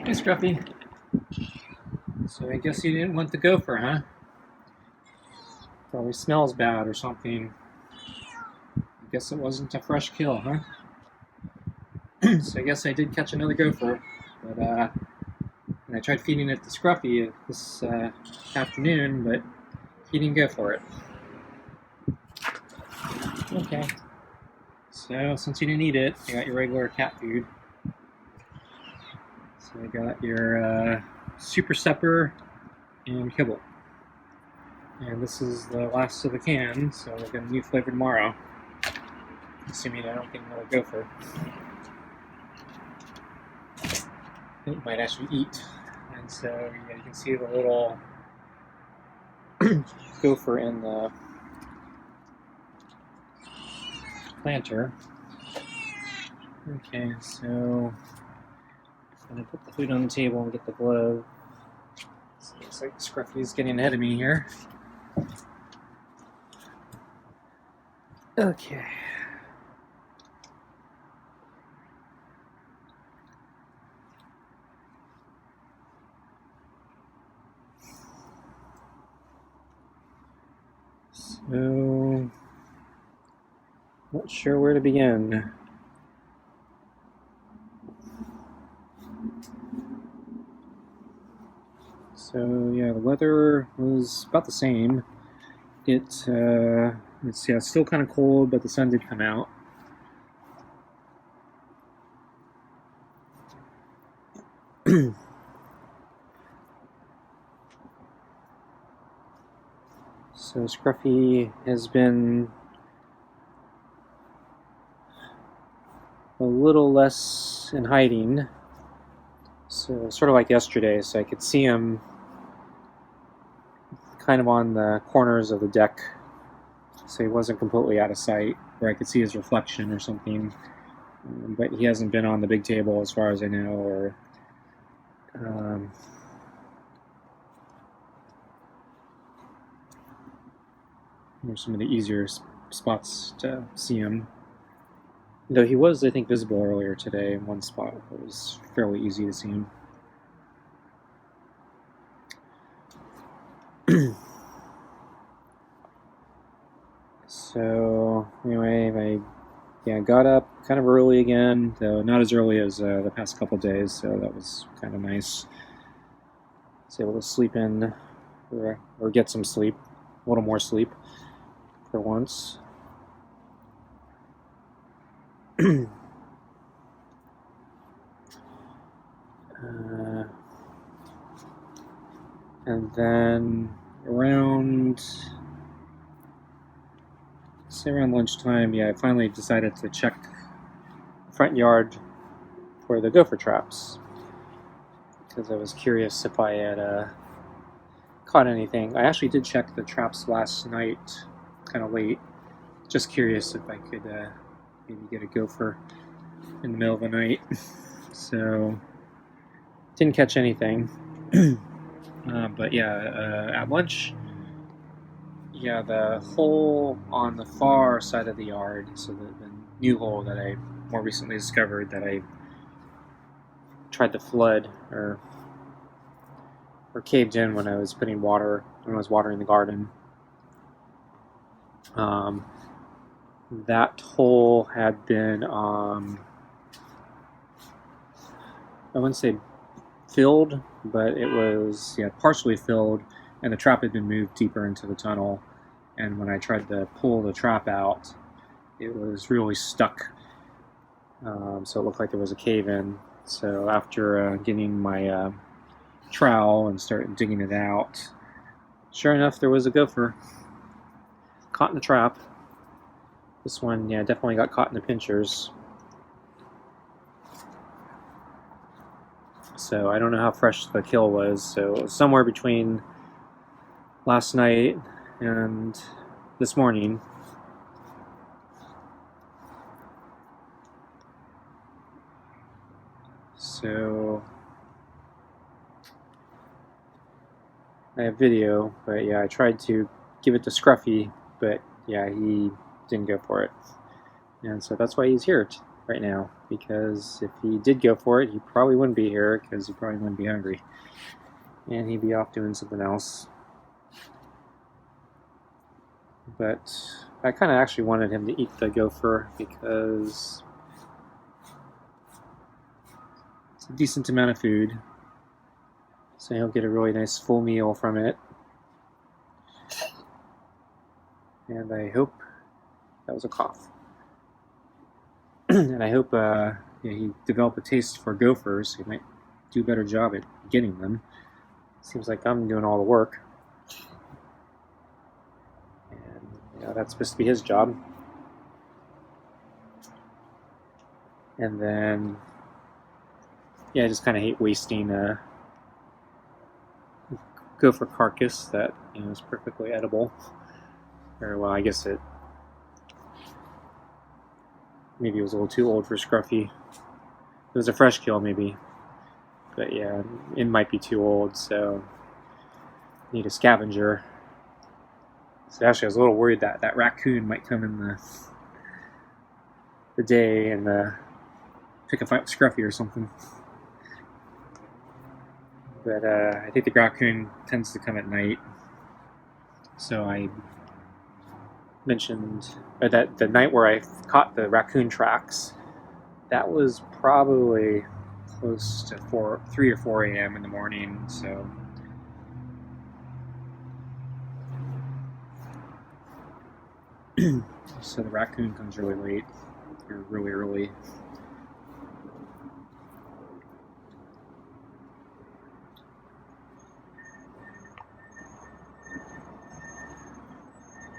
Hey, Scruffy. So I guess you didn't want the gopher, huh? Probably smells bad or something. I guess it wasn't a fresh kill, huh? So I guess I did catch another gopher, but and I tried feeding it to Scruffy this afternoon, but he didn't go for it. Okay. So since you didn't eat it, you got your regular cat food. So I got your super supper and kibble. And this is the last of the can, so we'll get a new flavor tomorrow. Assuming I don't get another gopher. It might actually eat. And so yeah, you can see the little gopher in the planter. Okay, so I'm gonna put the food on the table and get the glove. So it looks like Scruffy's getting ahead of me here. Okay. So, not sure where to begin. So yeah, the weather was about the same. It's it's still kind of cold, but the sun did come out. So Scruffy has been a little less in hiding. So sort of like yesterday, so I could see him kind of on the corners of the deck, so he wasn't completely out of sight, where I could see his reflection or something. But he hasn't been on the big table as far as I know, or some of the easier spots to see him. Though he was, I think, visible earlier today in one spot. It was fairly easy to see him. So anyway, I got up kind of early again, though not as early as the past couple days, so that was kind of nice. I was able to sleep in, or get some sleep, a little more sleep for once. And then around lunchtime, I finally decided to check the front yard for the gopher traps, because I was curious if I had caught anything. I actually did check the traps last night, kind of late, just curious if I could maybe get a gopher in the middle of the night. So didn't catch anything. But at lunch, the hole on the far side of the yard, so the new hole that I more recently discovered that I tried to flood or caved in when I was watering the garden. That hole had been, I wouldn't say filled, but it was partially filled, and the trap had been moved deeper into the tunnel. And when I tried to pull the trap out, it was really stuck. So it looked like there was a cave-in. So after getting my trowel and started digging it out, sure enough, there was a gopher caught in the trap. This one, definitely got caught in the pinchers. So I don't know how fresh the kill was. So it was somewhere between last night and this morning. So I have video, but I tried to give it to Scruffy, but he didn't go for it. And so that's why he's here right now. because if he did go for it, he probably wouldn't be here because he probably wouldn't be hungry. And he'd be off doing something else. But I kind of actually wanted him to eat the gopher because it's a decent amount of food. So he'll get a really nice full meal from it. And I hope that was a cough. And I hope he developed a taste for gophers. He might do a better job at getting them. Seems like I'm doing all the work. And that's supposed to be his job. And then, I just kind of hate wasting gopher carcass that is perfectly edible. Or well, I guess maybe it was a little too old for Scruffy. It was a fresh kill maybe, but yeah, it might be too old, so need a scavenger. So actually, I was a little worried that that raccoon might come in the day and pick a fight with Scruffy or something. But I think the raccoon tends to come at night. So I mentioned that the night where I caught the raccoon tracks, that was probably close to 3 or 4 a.m. in the morning. So the raccoon comes really late, or really early.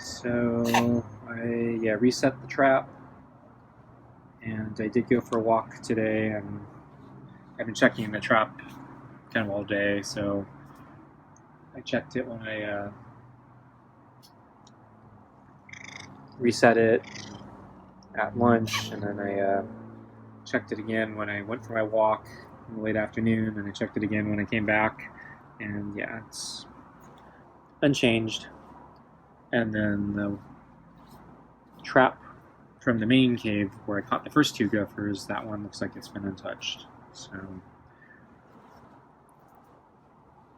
So I reset the trap, and I did go for a walk today, and I've been checking the trap kind of all day, so I checked it when I reset it at lunch, and then I checked it again when I went for my walk in the late afternoon, and I checked it again when I came back, and yeah, it's unchanged. And then the trap from the main cave where I caught the first 2 gophers, that one looks like it's been untouched. So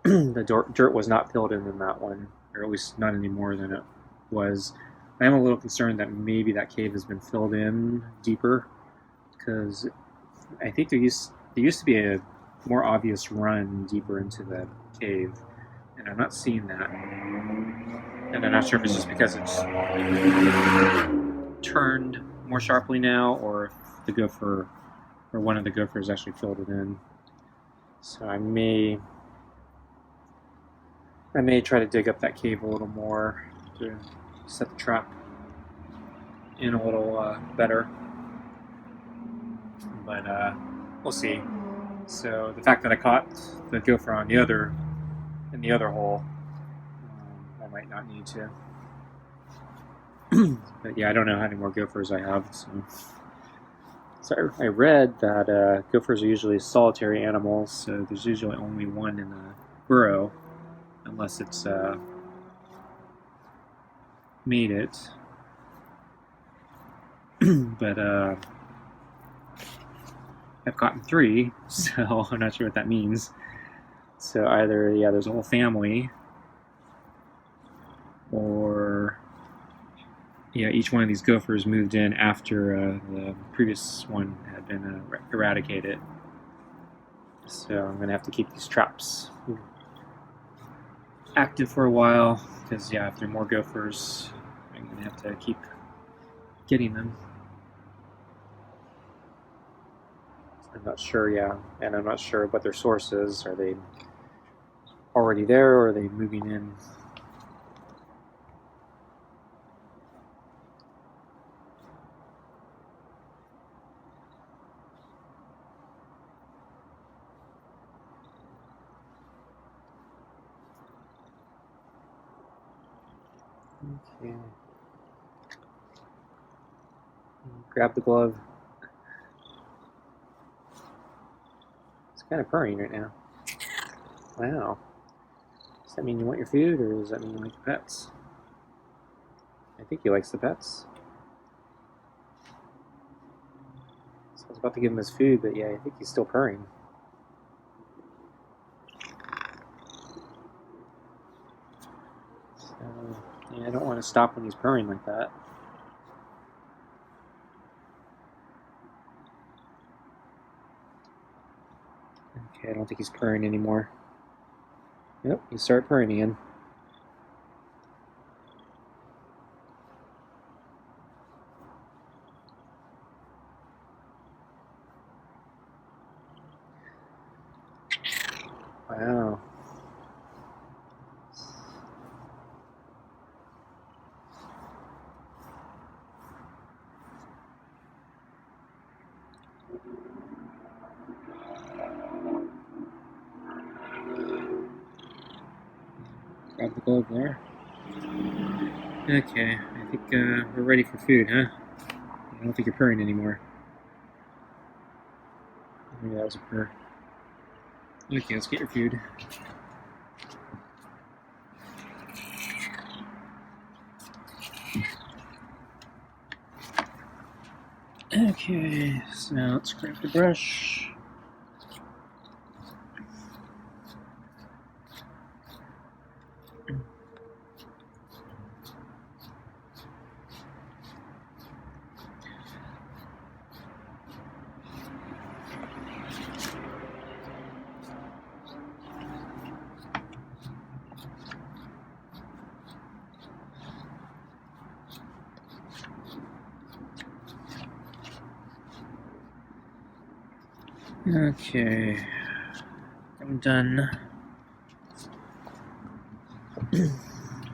the dirt was not filled in that one, or at least not any more than it was. I am a little concerned that maybe that cave has been filled in deeper, because I think there used to be a more obvious run deeper into the cave, and I'm not seeing that. And I'm not sure if it's just because it's turned more sharply now, or if the gopher, or one of the gophers actually filled it in. So I may try to dig up that cave a little more to set the trap in a little better. But we'll see. So the fact that I caught the gopher in the other hole, I might not need to. But yeah, I don't know how many more gophers I have. So I read that gophers are usually solitary animals, so there's usually only one in the burrow, unless it's made it. But I've gotten 3, so I'm not sure what that means. So either there's a whole family, or each one of these gophers moved in after the previous one had been eradicated. So I'm going to have to keep these traps active for a while, because if there are more gophers, I'm going to have to keep getting them. I'm not sure, and I'm not sure what their source is. Are they already there, or are they moving in? Okay. Grab the glove. It's kind of purring right now. Wow. Does that mean you want your food, or does that mean you like the pets? I think he likes the pets. This has about to give him his food, but yeah, I think he's still purring. So, yeah, I don't want to stop when he's purring like that. Okay, I don't think he's purring anymore. Nope, he started purring again. Wow. Grab the globe there. Okay, I think we're ready for food, huh? I don't think you're purring anymore. Maybe that was a purr. Okay, let's get your food. Okay, so now let's grab the brush. Okay, I'm done.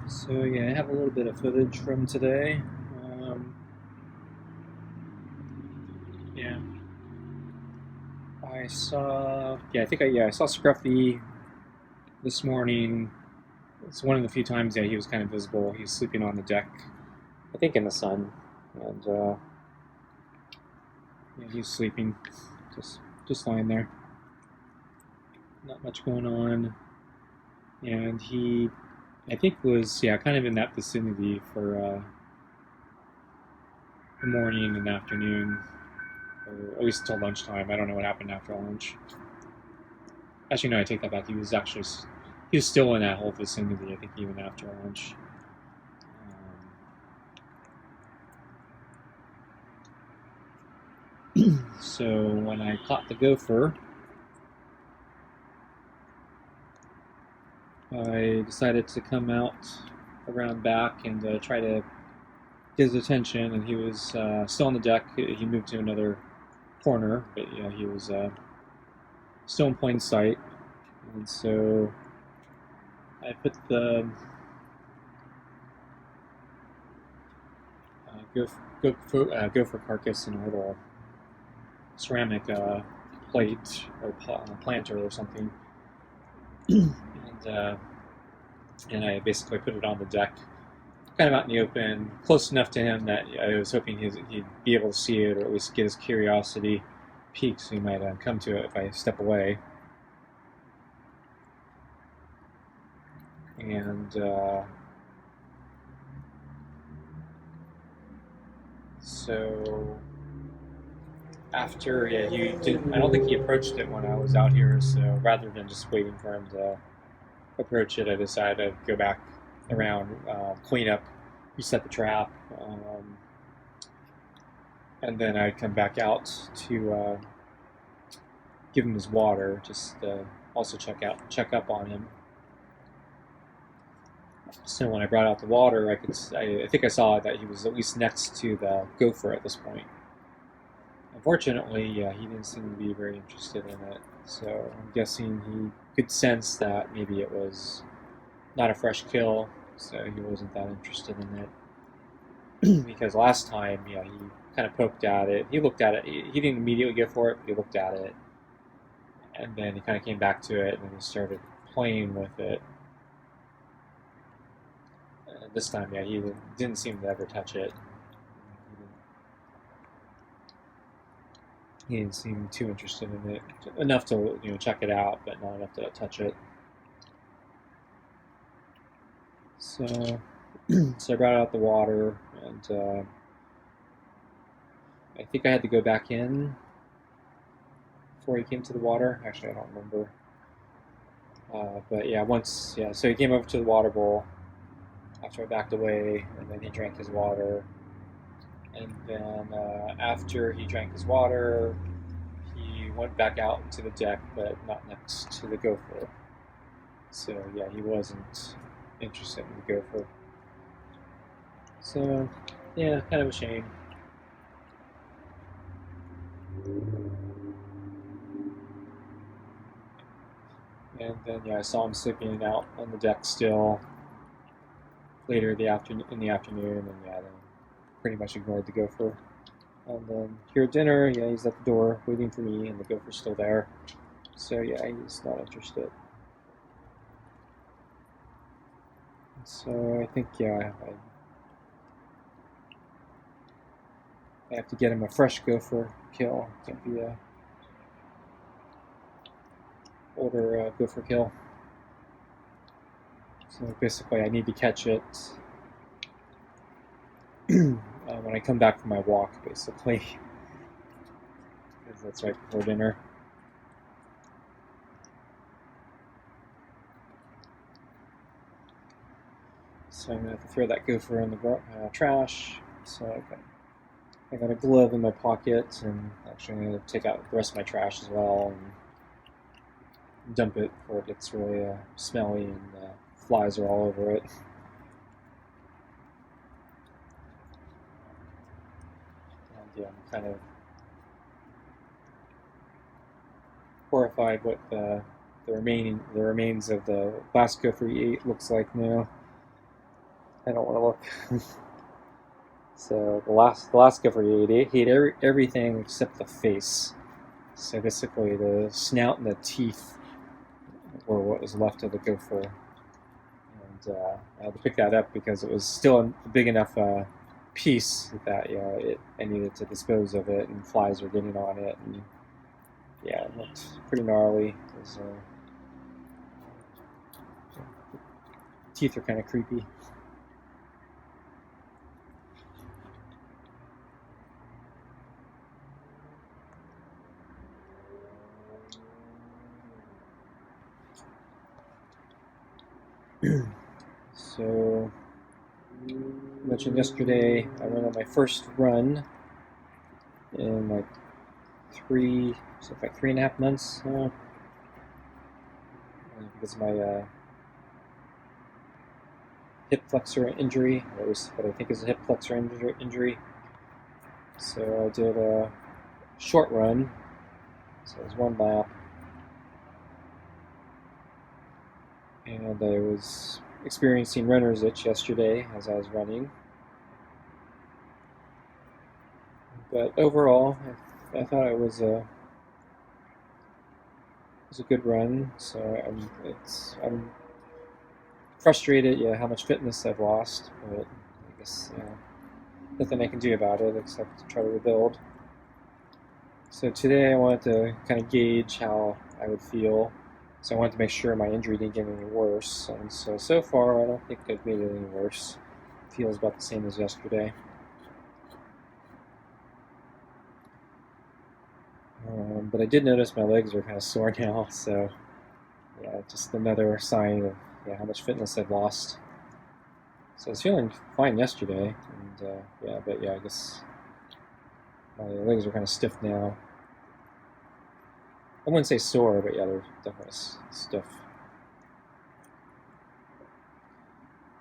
So yeah, I have a little bit of footage from today. Yeah, I saw. Yeah, I saw Scruffy this morning. It's one of the few times, yeah, he was kind of visible. He was sleeping on the deck, I think in the sun, and yeah, he's sleeping, just lying there. Not much going on, and he, I think, was kind of in that vicinity for the morning and afternoon, or at least until lunchtime. I don't know what happened after lunch. Actually, no, I take that back. He was still in that whole vicinity, I think, even after lunch. So when I caught the gopher, I decided to come out around back and try to get his attention, and he was still on the deck. He moved to another corner, but yeah, he was still in plain sight. And so I put the gopher carcass in a little ceramic plate or planter or something, and I basically put it on the deck, kind of out in the open, close enough to him that I was hoping he'd be able to see it, or at least get his curiosity piqued, so he might come to it if I step away. And so after, yeah, he didn't. I don't think he approached it when I was out here. So rather than just waiting for him to approach it, I decided to go back around, clean up, reset the trap, and then I'd come back out to give him his water, just also check up on him. So when I brought out the water, I think I saw that he was at least next to the gopher at this point. Unfortunately, yeah, he didn't seem to be very interested in it. So I'm guessing he could sense that maybe it was not a fresh kill, so he wasn't that interested in it. Because last time, yeah, he kind of poked at it. He looked at it. He didn't immediately go for it, but he looked at it. And then he kind of came back to it, and then he started playing with it. This time, yeah, he didn't seem to ever touch it. He didn't seem too interested in it. Enough to check it out, but not enough to touch it. So, so I brought out the water, and I think I had to go back in before he came to the water. Actually, I don't remember. But yeah, so he came over to the water bowl after I backed away, and then he drank his water. And then after he drank his water, he went back out into the deck, but not next to the gopher. So yeah, he wasn't interested in the gopher. So yeah, kind of a shame. And then yeah, I saw him sleeping out on the deck still later in the afternoon, and yeah, then pretty much ignored the gopher. And then here at dinner, yeah, he's at the door waiting for me, and the gopher's still there. So yeah, he's not interested. So I think yeah, I have to get him a fresh gopher kill. Can't be a older gopher kill. So basically, I need to catch it when I come back from my walk, basically, because that's right before dinner. So I'm gonna have to throw that gopher in the trash. So I got a glove in my pocket, and actually I'm gonna take out the rest of my trash as well and dump it before it gets really smelly and flies are all over it. And yeah, I'm kind of horrified what the remains of the last gopher he ate looks like now. I don't want to look. So the last gopher he ate everything except the face. So basically, the snout and the teeth were what was left of the gopher. And I had to pick that up because it was still a big enough piece that I needed to dispose of it, and flies were getting on it, and yeah, it looked pretty gnarly. It was, teeth are kind of creepy. So, I mentioned yesterday I went on my first run in like 3.5 months because of my hip flexor injury, or what I think is a hip flexor injury. So I did a short run, so it was 1 lap, and I was experiencing runner's itch yesterday as I was running. But overall, I thought it was a good run. So I'm frustrated, how much fitness I've lost, but I guess nothing I can do about it except to try to rebuild. So today I wanted to kind of gauge how I would feel. So I wanted to make sure my injury didn't get any worse. And so far, I don't think I've made it any worse. It feels about the same as yesterday. But I did notice my legs are kind of sore now, so yeah, just another sign of how much fitness I've lost. So I was feeling fine yesterday, and I guess my legs are kind of stiff now. I wouldn't say sore, but yeah, they're definitely stiff.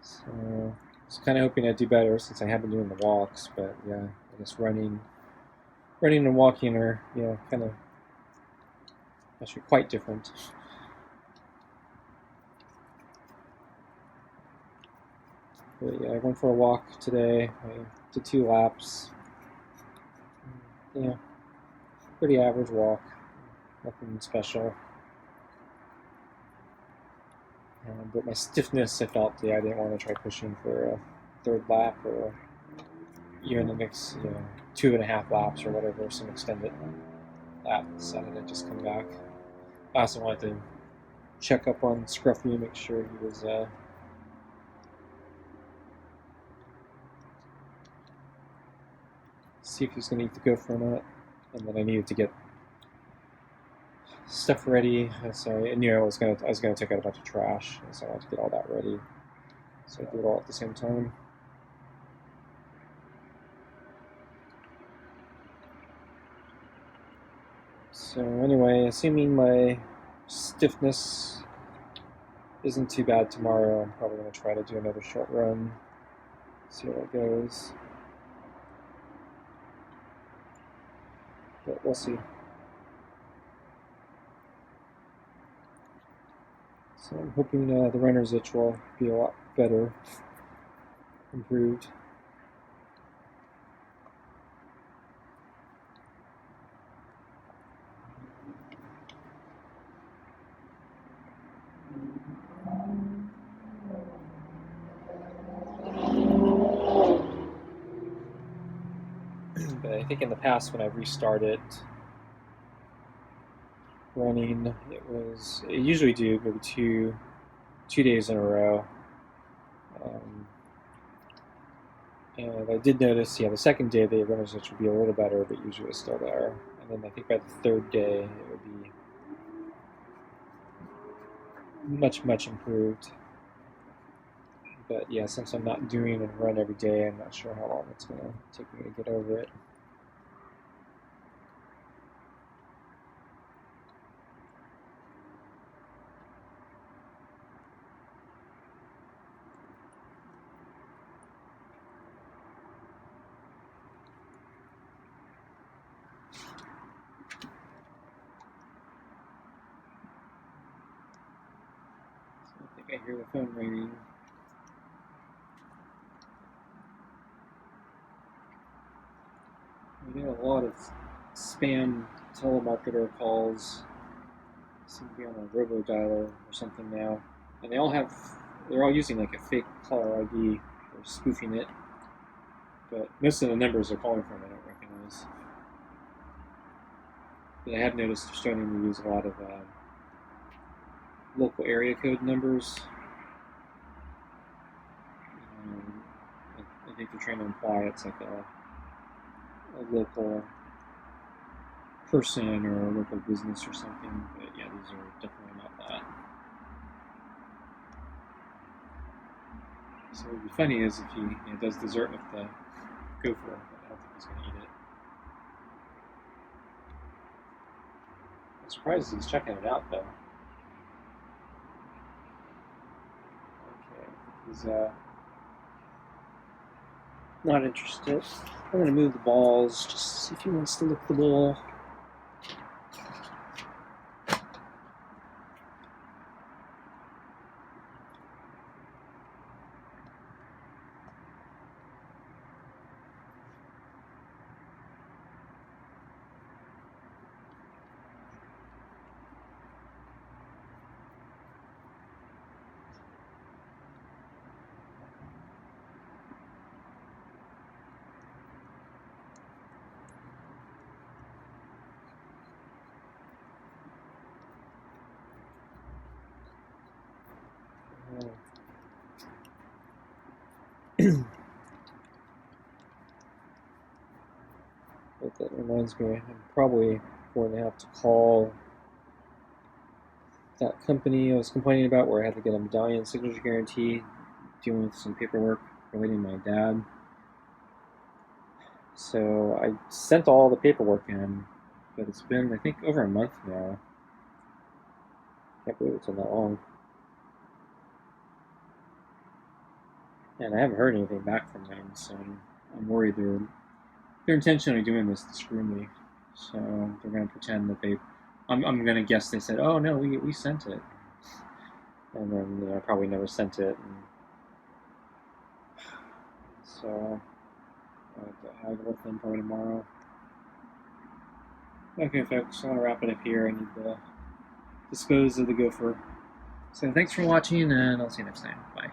So I was kind of hoping I'd do better since I have been doing the walks, but yeah, I guess running and walking are kind of actually quite different. But yeah, I went for a walk today. I did 2 laps. Yeah, pretty average walk. Nothing special. But my stiffness, I felt, I didn't want to try pushing for a 3rd lap or even the next 2.5 laps or whatever, some extended lap. Decided I'd just come back. I also wanted to check up on Scruffy and make sure he was see if he's going to eat the gopher or not. And then I needed to get stuff ready. So I knew I was gonna take out a bunch of trash, so I had to get all that ready. So I do it all at the same time. So anyway, assuming my stiffness isn't too bad tomorrow, I'm probably going to try to do another short run, see how it goes. But we'll see. So I'm hoping the runner's itch will be a lot better, improved. But I think in the past when I've restarted running, I usually do maybe two days in a row. And I did notice, the second day the runner's itch would be a little better, but usually it's still there. And then I think by the third day it would be much improved. But yeah, since I'm not doing a run every day, I'm not sure how long it's going to take me to get over it. I think I hear the phone ringing. We get a lot of spam telemarketer calls. Seem to be on a robodialer or something now, and they're all using like a fake caller ID or spoofing it. But most of the numbers they're calling from I don't recognize. But I have noticed they're starting to use a lot of local area code numbers. I think they're trying to imply it's like a local person or a local business or something. But yeah, these are definitely not that. So what would be funny is if he does dessert with the Gopher, but I don't think he's going to eat it. I'm surprised he's checking it out though. Okay, he's not interested. I'm going to move the balls, just see if he wants to lick the bowl. But that reminds me, I'm probably going to have to call that company I was complaining about where I had to get a medallion signature guarantee, dealing with some paperwork relating to my dad. So I sent all the paperwork in, but it's been, I think, over a month now. Can't believe it's been that long. And I haven't heard anything back from them, so I'm worried they're intentionally doing this to screw me. So they're going to pretend that I'm going to guess they said, oh no, we sent it. And then I probably never sent it. And so I'll haggle with them probably tomorrow. Okay, folks, I want to wrap it up here. I need to dispose of the Gopher. So thanks for watching, and I'll see you next time. Bye.